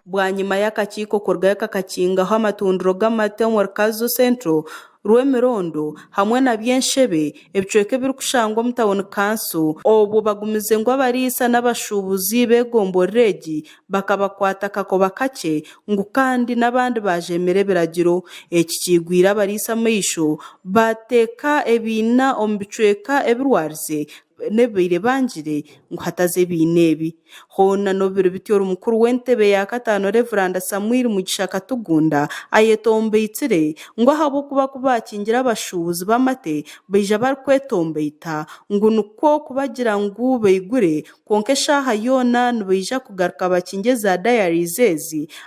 bwanyuma y'akakiiko korgayo kakakingaho amatundiro g'amata mu Rukazo Central Rwemirondo hamwe na Byenshebe ebicweka birikushangwa mu Town Council obu bagumize ngo abarisa n'abashubuzi begomboregi bakabakwata kakoba kake ngo kandi n'abandi bajemere biragiro eki kigwira abarisa maisho bateka ebina omu bicweka ebirwarize nebire bangire ngo hataze binebi hona no biro bityo mukuru w'entebe ya katano Reverend Samuel Mugisha Katugunda ayetombeitire ngo habo kuba kubakingira abashubuzi bamate beja barkwetombeita ngo nuko kubagira ngo beigure konke shaha yona beja kugaruka bakingeza diaries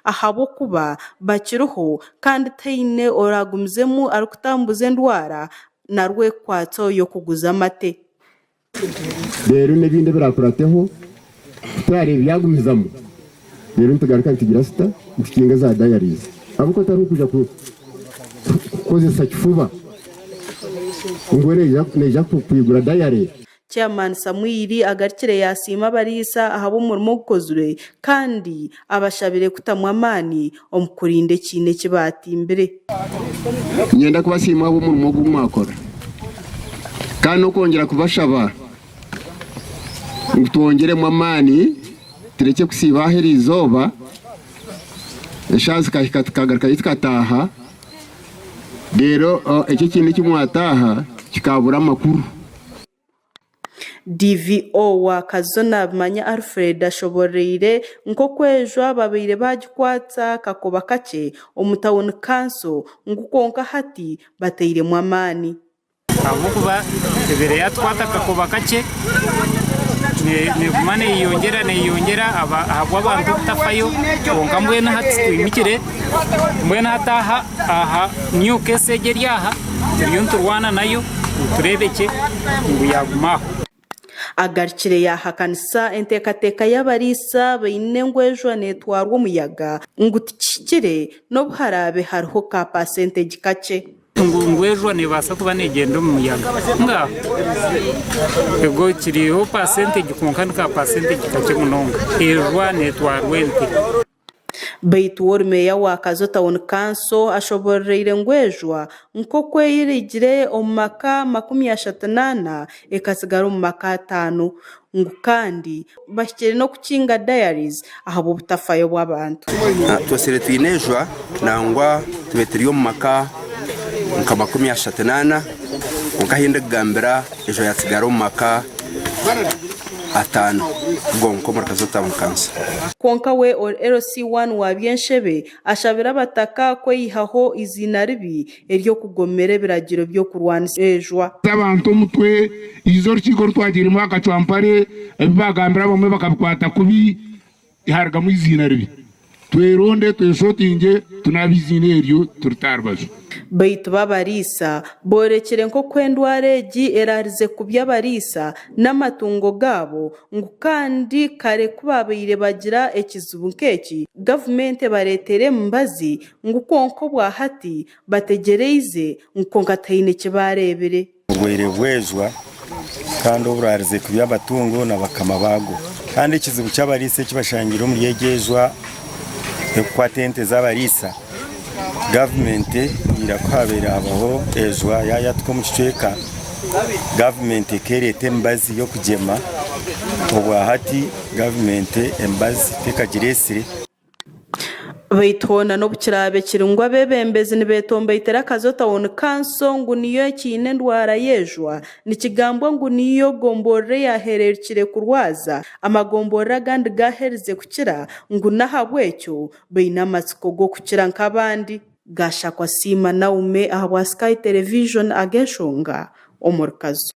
ahabo kuba bakiruho kandi taine oragumzemu arikutambuze ndwara narwe kwato yo kuguza amate rero n'ibindi birakurateho twari byagumizamo rero tugaruka tugira sita mukinga za diaries abuko atari kuja kukozesa kifuba ngo neja kwigura diary. Chairman Samuel agarikire yasima barisa ahabo umurimo gukozure kandi abashabire kutamwa amani omukurinde kine kibati imbere nyenda kubasima abo umurimo gumwakora kandi no kongera kubashaba twongere mu amani tureke kusiba aheri izoba eshazi kagaruka yitwataha rero iki kintu kimwataha kikabura amakuru. DVO wa Kazona Manya Alfred ashoboreire nko kwejwa babire bagikwatsa kakoba kake omu Town Council ngukonka hati bateire mu amani avukuba tebere yatwata kakoba kake ne kumane yongera abo abantu tafayo konka mbwena hati twimikire mbwena hataha aha new case geryaha turwana nayo turebeke ngo yagumaho agarikire yahakanisa entekateka y'abarisa bayine ngwejwa netwarwa umuyaga ngutikire no buharabe hariho ka percentage kake ngwejwa ne basa kuba negenda mu muyaga nga ego kiriho percentage konka ka percentage kake munonga erwa netwarwa ente Baitu meya wa Kazo Town Council ashoboreire ngwejwa nko kweyirigire omaka 38 ekasigara mu maka 5 ngukandi bashikire no kukinga diaries ahabo butafayo bw'abantu twasire twinejwa nangwa tubetiriyo mu maka 38 ukahinda gambira ejo yatsigara mu maka 5 gonko mu Kazo Town Council konka we or LC1 wa Byenshebe ashabira bataka ko yihaho izina ribi eryo kugomere biragiro byo kurwanisa ejwa abantu mutwe izo rukiko rwagira mu akacwampare bagambira bamwe bakabikwata kubi iharga mu izina ribi tweronde tweshotinge tunabizine eryo turutarbazo Baitu babarisa borekere nko kwendwaregi erarize kubyabarisa n'amatungo gabo ngukandi kare kubabire bagira ekizubu nkeki government baretere mbazi ngukonko bwa hati bategereize nkonka tayine kibarebere ubwere bwejwa kandi oburarize kubyabatungo nabakama bago kandi ekizubu cy'abarisa kibashangira mu yegejwa ekwatente z'abarisa government irakwabera abaho ejwa yayatwa mu kicweka government kerete mbazi yo kugema obwa hati government embazi tekagiresire Baitona no bukirabe kirungwa bebembezi ni betombeitera Kazo Town Council ngo niyo kine ndwara yejwa ni kigambo ngo niyo gombore yahererikire kurwaza amagombora gandi gaherize kukira ngo nahabwecyo beinamatsko go kukira nk'abandi gashakwa sima naume ahwa Sky Television ageshonga omurkazo.